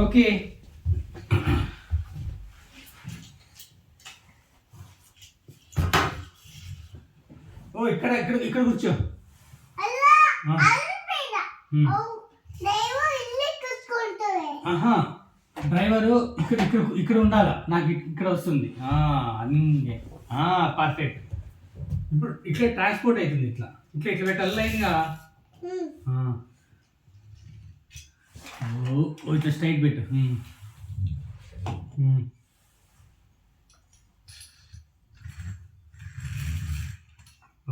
Okay. ఓ ఇక్కడ ఇక్కడ ఇక్కడ కూర్చో. డ్రైవరు ఇక్కడ ఇక్కడ ఇక్కడ ఉండాలా, నాకు ఇక్కడ వస్తుంది అన్నీ పర్ఫెక్ట్. ఇప్పుడు ఇట్లా ట్రాన్స్పోర్ట్ అవుతుంది, ఇట్లా ఇట్లా ఇట్లా పెట్టాలి లైన్గా. ఇట్లా స్ట్రైట్ పెట్టు.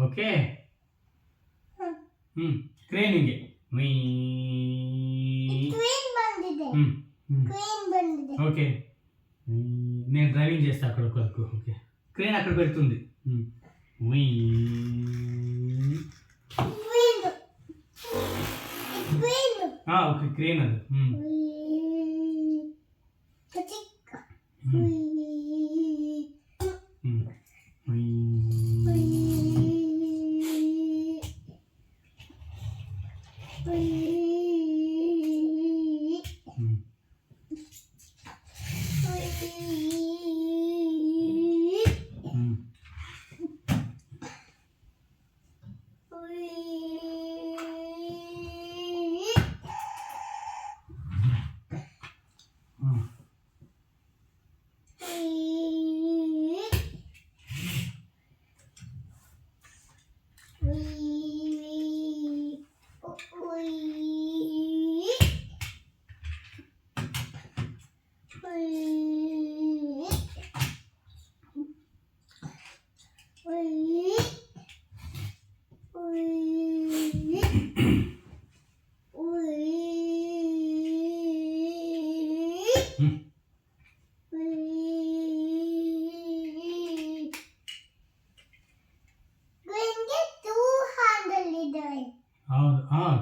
ఓకే క్రేన్ ఇంగే ఓకే. నేను డ్రైవింగ్ చేస్తా అక్కడ వరకు. ఓకే క్రేన్ అక్కడ పెడుతుంది. ఓకే క్రేన్ అది.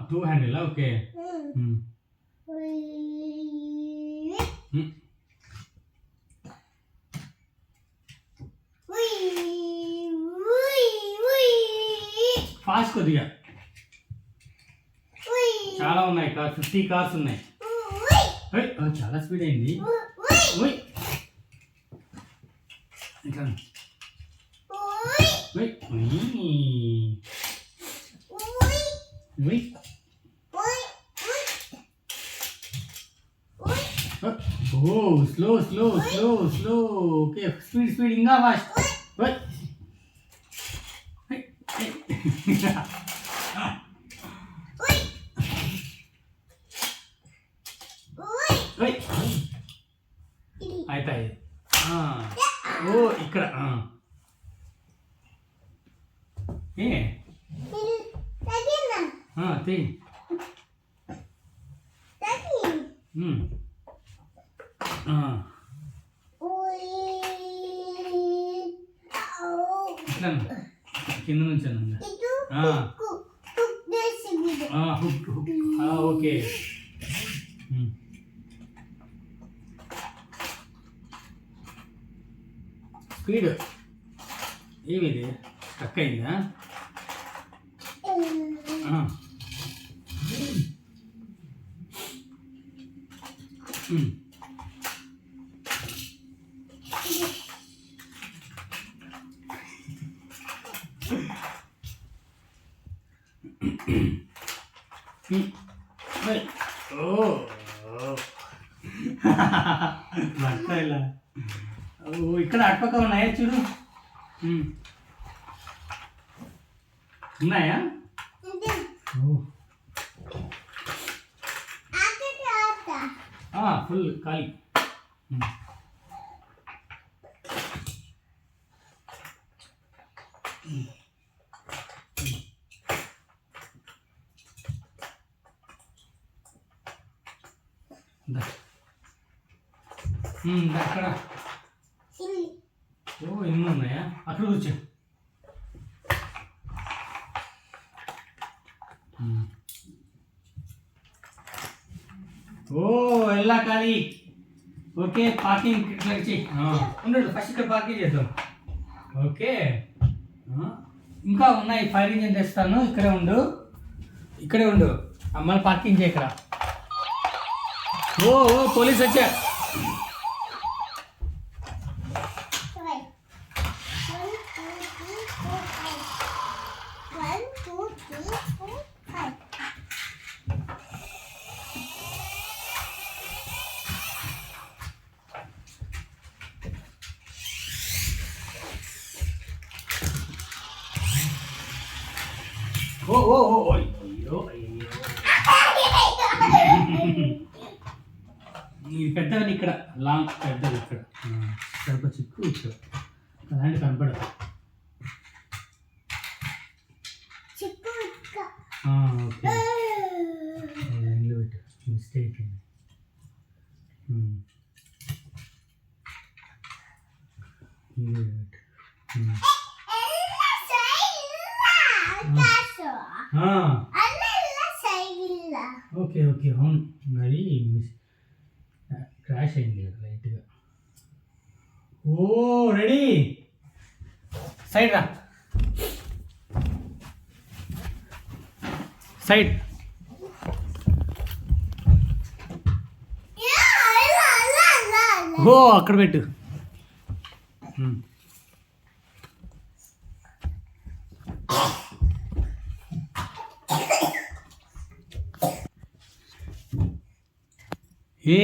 Two handle. ఓకే ఫాస్ట్ కొద్దిగా. చాలా ఉన్నాయి కార్స్, 50 కార్స్ ఉన్నాయి. చాలా స్పీడ్ అయింది. ఇట్లా slow slow slow slow. Okay speed speed ఇంకా ఫాస్ట్. అవుతాయి. ఓ ఇక్కడ ఏ తీ ఇట్లా కింద నుంచి ఓకే. స్పీడ్ ఏమిది స్టక్ అయిందా? ఇలా ఇక్కడ అటుపక్క ఉన్నాయా చూడు. ఉన్నాయా? ఫుల్ ఖాళీ. అక్కడ ఎన్ని ఉన్నాయా? అక్కడ కూర్చో. ఎలా ఖాళీ. ఓకే పార్కింగ్ ఇట్లా ఉండడు. ఫస్ట్ ఇక్కడ పార్కింగ్ చేద్దాం. ఓకే ఇంకా ఉన్నాయి. ఫైర్ ఇంజిన్ తెస్తాను. ఇక్కడే ఉండు, ఇక్కడే ఉండు. మళ్ళీ పార్కింగ్ చేయకరా. ఓ ఓ పోలీస్ వచ్చా. ఓ ఓ ఓ అయ్యో అయ్యో. ఇది పెద్దది ఇక్కడ, లాంగ్ పెద్దది ఇక్కడ, కడప చిక్కు ఇక్కడ అలాంటి కనపడదు. ఓకే లైన్లో పెట్టు, మిస్టేక్ అయింది. ఇది పెట్టు. ఓకే ఓకే అవును, మరి క్రాష్ అయింది కదా లైట్గా. ఓ రెడీ, సైడ్ రా, సైడ్. ఓ అక్కడ పెట్టు. ఏ